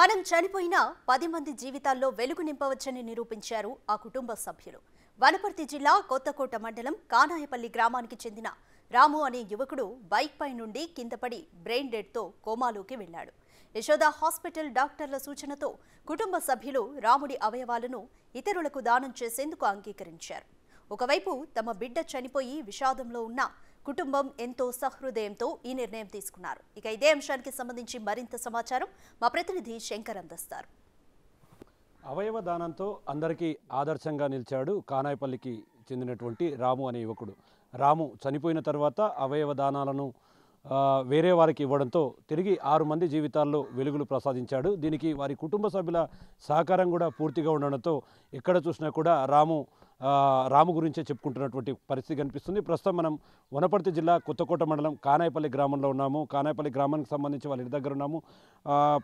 మనం చనిపోయినా 10 మంది జీవితాల్లో వెలుగు నింపవచ్చని నిరూపించారు ఆ కుటుంబ సభ్యులు. వనపర్తి జిల్లా కొత్తకోట మండలం కానాయపల్లి గ్రామానికి చెందిన రాము అనే యువకుడు బైక్ పై నుండి కిందపడి బ్రెయిన్ డెడ్ తో కోమాలోకి వెళ్లాడు. యశోద హాస్పిటల్ డాక్టర్ల సూచనతో కుటుంబ సభ్యులు రాముడి అవయవాలను ఇతరులకు దానం చేసేందుకు అంగీకరించారు. ఒకవైపు తమ బిడ్డ చనిపోయి విషాదంలో ఉన్న కుటుంబం ఎంతో సహృదయంతో ఈ నిర్ణయం తీసుకున్నారు. ఇక ఇదే అంశానికి సంబంధించి మరింత సమాచారం మా ప్రతినిధి శంకర్ అందిస్తారు. అవయవ దానంతో అందరికీ ఆదర్శంగా నిలిచాడు కానాయపల్లికి చెందినటువంటి రాము అనే యువకుడు. రాము చనిపోయిన తర్వాత అవయవ దానాలను వేరే వారికి ఇవ్వడంతో తిరిగి 6 మంది జీవితాల్లో వెలుగులు ప్రసాదించాడు. దీనికి వారి కుటుంబ సభ్యుల సహకారం కూడా పూర్తిగా ఉండడంతో ఎక్కడ చూసినా కూడా రాము గురించే చెప్పుకుంటున్నటువంటి పరిస్థితి కనిపిస్తుంది. ప్రస్తుతం మనం వనపర్తి జిల్లా కొత్తకోట మండలం కానాయపల్లి గ్రామంలో ఉన్నాము. కానాయపల్లి గ్రామానికి సంబంధించి వాళ్ళ ఇంటి దగ్గర ఉన్నాము.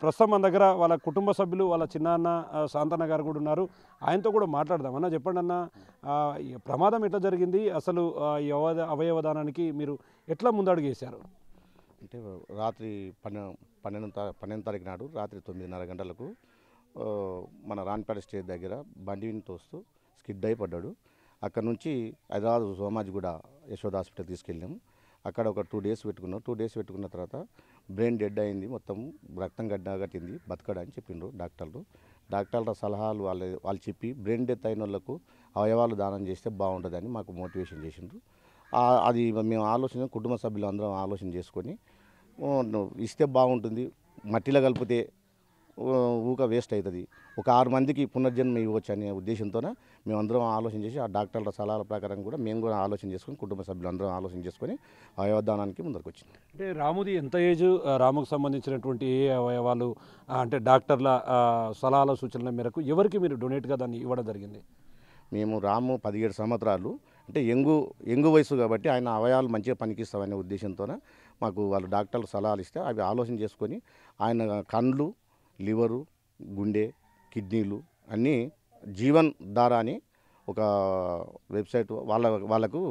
ప్రస్తుతం మన దగ్గర వాళ్ళ కుటుంబ సభ్యులు, వాళ్ళ చిన్నాన్న శాంతన్న గారు కూడా ఉన్నారు. ఆయనతో కూడా మాట్లాడదాం. అన్న, చెప్పండి అన్న, ప్రమాదం ఎట్లా జరిగింది, అసలు అవయవ దానానికి మీరు ఎట్లా ముందడుగు వేశారు? అంటే రాత్రి 12 తారీఖు నాడు రాత్రి 9:30 గంటలకు మన రాన్పేట స్టేజ్ దగ్గర బండిని తోస్తూ స్కిడ్ అయి పడ్డాడు. అక్కడ నుంచి హైదరాబాద్ సోమాజిగూడ యశోద హాస్పిటల్ తీసుకెళ్ళాము. అక్కడ ఒక 2 డేస్ పెట్టుకున్నాం. 2 డేస్ పెట్టుకున్న తర్వాత బ్రెయిన్ డెడ్ అయింది, మొత్తం రక్తం గట్టింది, బతకడని చెప్పిండ్రు డాక్టర్ల సలహాలు వాళ్ళు చెప్పి బ్రెయిన్ డెత్ అయిన వాళ్ళకు అవయవాలు దానం చేస్తే బాగుంటుందని మాకు మోటివేషన్ చేసిండ్రు. అది మేము కుటుంబ సభ్యులు అందరం ఆలోచన చేసుకొని ఇస్తే బాగుంటుంది, మట్టిలో కలిపితే ఊక వేస్ట్ అవుతుంది, ఒక 6 మందికి పునర్జన్మ ఇవ్వచ్చు అనే ఉద్దేశంతోనే మేమందరం ఆలోచన చేసి ఆ డాక్టర్ల సలహాల ప్రకారం కూడా మేము కూడా ఆలోచన చేసుకొని కుటుంబ సభ్యులు అందరం ఆలోచన చేసుకొని అవయవదానానికి ముందరకు వచ్చింది. అంటే రాముది ఎంత ఏజ్? రాముకు సంబంధించినటువంటి ఏ అవయవాలు అంటే డాక్టర్ల సలహాల సూచనల మేరకు ఎవరికి మీరు డొనేట్గా దాన్ని ఇవ్వడం జరిగింది? మేము రాము 17 సంవత్సరాలు, అంటే యంగు వయసు కాబట్టి ఆయన అవయవాలు మంచిగా పనికిస్తామనే ఉద్దేశంతోనే మాకు వాళ్ళు డాక్టర్లు సలహాలు ఇస్తే అవి ఆలోచన చేసుకొని ఆయన కండ్లు, లివరు, గుండె, కిడ్నీలు అన్నీ జీవన్ ధార అని ఒక వెబ్సైట్ వాళ్ళకు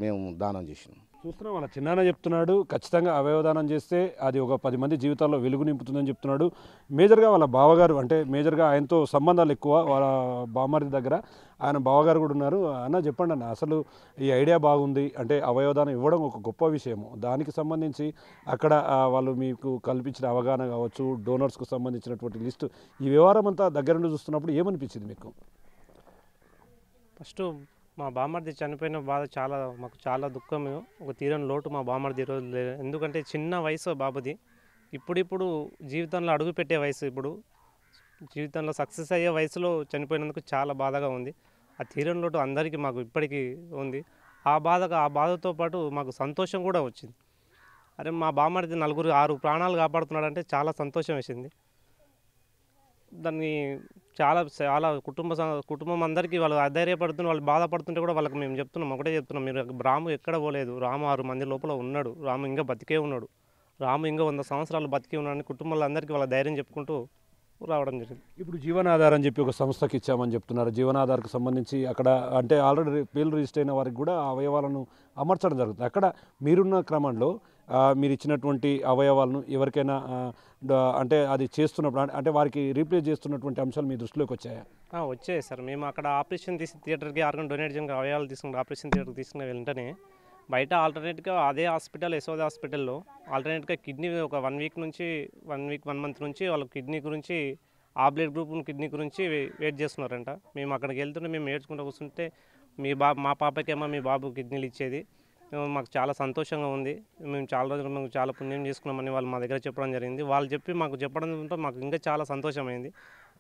మేము దానం చేసినాం. చూస్తున్నాం, వాళ్ళ చిన్నాన్న చెప్తున్నాడు ఖచ్చితంగా అవయవదానం చేస్తే అది ఒక 10 మంది జీవితాల్లో వెలుగు నింపుతుందని చెప్తున్నాడు. మేజర్గా వాళ్ళ బావగారు, అంటే మేజర్గా ఆయనతో సంబంధాలు ఎక్కువ, వాళ్ళ బామ్మర్ది దగ్గర ఆయన బావగారు కూడా ఉన్నారు. అన్న, చెప్పండి అన్న, అసలు ఈ ఐడియా బాగుంది, అంటే అవయవదానం ఇవ్వడం ఒక గొప్ప విషయము. దానికి సంబంధించి అక్కడ వాళ్ళు మీకు కల్పించిన అవగాహన కావచ్చు, డోనర్స్కు సంబంధించినటువంటి లిస్టు, ఈ వ్యవహారం అంతా దగ్గర నుండి చూస్తున్నప్పుడు ఏమనిపించింది మీకు? ఫస్ట్ మా బామ్మర్ది చనిపోయిన బాధ మాకు చాలా దుఃఖం, ఒక తీరని లోటు మా బామ్మర్ది ఈరోజు లేదు. ఎందుకంటే చిన్న వయసు బాబుది, ఇప్పుడు జీవితంలో అడుగు పెట్టే వయసు, ఇప్పుడు జీవితంలో సక్సెస్ అయ్యే వయసులో చనిపోయినందుకు చాలా బాధగా ఉంది. ఆ తీరని లోటు అందరికీ మాకు ఇప్పటికీ ఉంది. ఆ బాధతో పాటు మాకు సంతోషం కూడా వచ్చింది. అరే, మా బామ్మర్ది 6 ప్రాణాలు కాపాడుతున్నాడంటే చాలా సంతోషం వేసింది. దాన్ని చాలా కుటుంబం అందరికీ వాళ్ళు అధైర్యపడుతున్నారు, వాళ్ళు బాధపడుతుంటే కూడా వాళ్ళకి మేము ఒకటే చెప్తున్నాం, మీరు రాము ఎక్కడ పోలేదు, రాము 6 మంది లోపల ఉన్నాడు, రాము ఇంకా బతికే ఉన్నాడు, రాము ఇంకా 100 సంవత్సరాలు బతికే ఉన్నాడని కుటుంబాల అందరికీ వాళ్ళ ధైర్యం చెప్పుకుంటూ రావడం జరిగింది. ఇప్పుడు జీవనాధార్ అని చెప్పి ఒక సంస్థకి ఇచ్చామని చెప్తున్నారు. జీవనాధార్కి సంబంధించి అక్కడ అంటే ఆల్రెడీ పేర్లు రిజిస్టర్ అయిన వారికి కూడా అవయవాలను అమర్చడం జరుగుతుంది. అక్కడ మీరున్న క్రమంలో మీరు ఇచ్చినటువంటి అవయవాలను ఎవరికైనా అంటే అది చేస్తున్నప్పుడు అంటే వారికి రీప్లేస్ చేస్తున్నటువంటి అంశాలు మీ దృష్టిలోకి వచ్చాయా? వచ్చాయి సార్. మేము అక్కడ ఆపరేషన్ థియేటర్కి ఆర్గన్ డొనేట్ చేయడానికి అవయవాలు తీసుకుని ఆపరేషన్ థియేటర్కి తీసుకున్న వెంటనే బయట ఆల్టర్నేట్గా అదే హాస్పిటల్, యశోద హాస్పిటల్లో ఆల్టర్నేట్గా కిడ్నీ ఒక 1 మంత్ నుంచి వాళ్ళ కిడ్నీ గురించి, ఆ బ్లడ్ గ్రూప్ కిడ్నీ గురించి వెయిట్ చేస్తున్నారంట. మేము అక్కడికి వెళ్తుంటే మేము ఏడ్చుకుంటూ కూర్చుంటే మా పాపకేమో మీ బాబు కిడ్నీలు ఇచ్చేది, మాకు చాలా సంతోషంగా ఉంది, మేము చాలా రోజులు మేము చాలా పుణ్యం చేసుకున్నామని వాళ్ళు మా దగ్గర చెప్పడం జరిగింది. వాళ్ళు చెప్పడంతో మాకు ఇంకా చాలా సంతోషమైంది.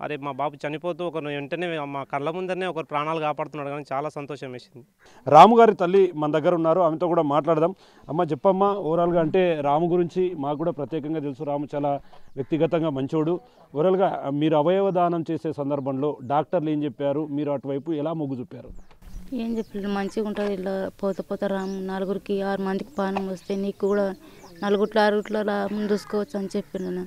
అరే, మా బాబు చనిపోతూ వెంటనే మా కళ్ళ ముందరనే ఒకరు ప్రాణాలు కాపాడుతున్నాడు, కానీ చాలా సంతోషం వేసింది. రాము గారి తల్లి మన దగ్గర ఉన్నారు, ఆమెతో కూడా మాట్లాడదాం. అమ్మ, చెప్పమ్మా, ఓవరాల్గా అంటే రాము గురించి మాకు కూడా ప్రత్యేకంగా తెలుసు, రాము చాలా వ్యక్తిగతంగా మంచోడు. ఓవరాల్గా మీరు అవయవ దానం చేసే సందర్భంలో డాక్టర్లు ఏం చెప్పారు, మీరు అటువైపు ఎలా మొగ్గు చూపారు? ఏం చెప్పారు, మంచిగా ఉంటుంది, ఇలా పోతా రాము 4కి 6 మందికి పానం వస్తే నీకు కూడా 4 లాభం చూసుకోవచ్చు అని చెప్పాను.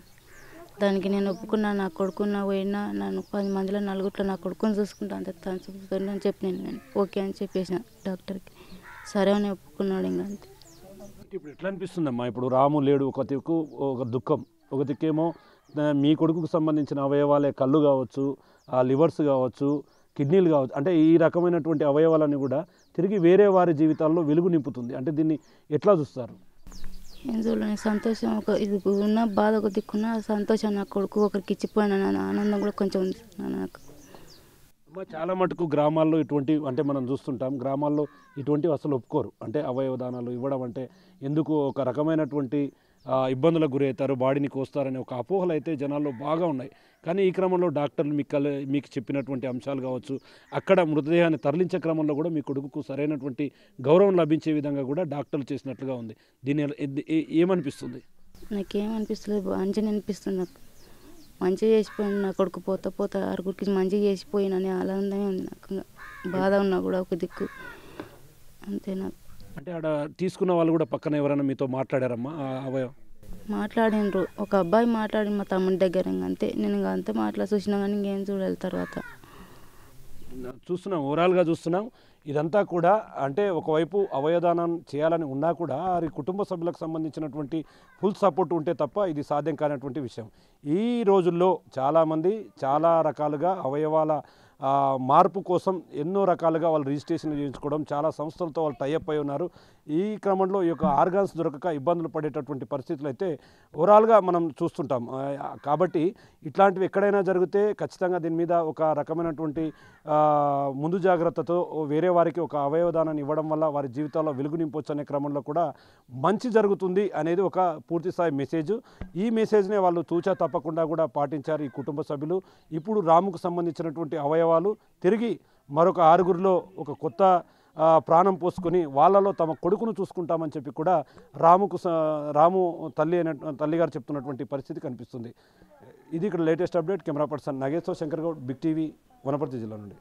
దానికి నేను ఒప్పుకున్నా. నా కొడుకున్న పోయినా నన్ను 10 మందిలో 4 నా కొడుకుని చూసుకుంటా అంత అని చెప్పినాను. నేను ఓకే అని చెప్పేసిన డాక్టర్కి. సరే అని ఒప్పుకున్నాడు. ఇంకా అంతే. ఇప్పుడు ఎట్లా అనిపిస్తుందమ్మా? ఇప్పుడు రాము లేడు, ఒక దిక్కు ఒక దుఃఖం, ఒక దిక్కేమో మీ కొడుకుకు సంబంధించిన అవయవాలే కళ్ళు కావచ్చు, లివర్స్ కావచ్చు, కిడ్నీలు కావచ్చు, అంటే ఈ రకమైనటువంటి అవయవాలన్నీ కూడా తిరిగి వేరే వారి జీవితాల్లో వెలుగు నింపుతుంది. అంటే దీన్ని ఎట్లా చూస్తారు? ఎందులో సంతోషం ఒక ఇది ఉన్న బాధ ఒక దిక్కున్న సంతోషం నా కొడుకు ఒకరికి ఇచ్చిపోయిన ఆనందం కూడా కొంచెం ఉంది నాకు. చాలా మటుకు గ్రామాల్లో ఇటువంటి అంటే మనం చూస్తుంటాం, గ్రామాల్లో ఇటువంటివి అసలు ఒప్పుకోరు. అంటే అవయవ దానాలు ఇవ్వడం అంటే ఎందుకు ఒక రకమైనటువంటి ఇబ్బందులకు గురవుతారు, బాడీని కోస్తారనే ఒక అపోహలు అయితే జనాల్లో బాగా ఉన్నాయి. కానీ ఈ క్రమంలో డాక్టర్లు మీకు చెప్పినటువంటి అంశాలు కావచ్చు, అక్కడ మృతదేహాన్ని తరలించే క్రమంలో కూడా మీ కొడుకుకు సరైనటువంటి గౌరవం లభించే విధంగా కూడా డాక్టర్లు చేసినట్లుగా ఉంది. దీని ఏమనిపిస్తుంది? నాకేమనిపిస్తలేదు, మంచిగా అనిపిస్తుంది. నాకు మంచిగా చేసిపోయింది నా కొడుకు, పోతా ఆరుగురికి మంచిగా చేసిపోయినని ఆనందమే ఉంది నాకు. బాధ ఉన్నా కూడా ఒక దిక్కు అంతే నాకు. అంటే ఆడ తీసుకున్న వాళ్ళు కూడా పక్కన ఎవరైనా మీతో మాట్లాడారమ్మా? అవయవం మాట్లాడినరు, ఒక అబ్బాయి మాట్లాడి మా తమ్ముడి దగ్గర, అంతే. నేను ఇంకా అంతే చూసినా కానీ ఇంకేం చూడాలి. తర్వాత చూస్తున్నాం, ఓవరాల్గా చూస్తున్నాం. ఇదంతా కూడా అంటే ఒకవైపు అవయవదానం చేయాలని ఉన్నా కూడా వారి కుటుంబ సభ్యులకు సంబంధించినటువంటి ఫుల్ సపోర్ట్ ఉంటే తప్ప ఇది సాధ్యం కానటువంటి విషయం. ఈ రోజుల్లో చాలామంది చాలా రకాలుగా అవయవాల మార్పు కోసం ఎన్నో రకాలుగా వాళ్ళు రిజిస్ట్రేషన్ చేయించుకోవడం, చాలా సంస్థలతో వాళ్ళు టైఅప్ అయి ఉన్నారు. ఈ క్రమంలో ఈ యొక్క ఆర్గాన్స్ దొరకక ఇబ్బందులు పడేటటువంటి పరిస్థితులు అయితే ఓవరాల్గా మనం చూస్తుంటాం. కాబట్టి ఇట్లాంటివి ఎక్కడైనా జరిగితే ఖచ్చితంగా దీని మీద ఒక రకమైనటువంటి ముందు జాగ్రత్తతో వేరే వారికి ఒక అవయవదానాన్ని ఇవ్వడం వల్ల వారి జీవితాల్లో వెలుగు నింపొచ్చు అనే క్రమంలో కూడా మంచి జరుగుతుంది అనేది ఒక పూర్తిస్థాయి మెసేజ్. ఈ మెసేజ్నే వాళ్ళు తూచా తప్పకుండా కూడా పాటించారు ఈ కుటుంబ సభ్యులు. ఇప్పుడు రాముకు సంబంధించినటువంటి అవయవాలు తిరిగి మరొక 6గురిలో ఒక కొత్త ప్రాణం పోసుకొని వాళ్ళలో తమ కొడుకును చూసుకుంటామని చెప్పి కూడా రాము తల్లిగారు చెప్తున్నటువంటి పరిస్థితి కనిపిస్తుంది. ఇది ఇక్కడ latest update. Camera person Nageswara Shankar Goud, big TV, Wanaparthy జిల్లా నుండి.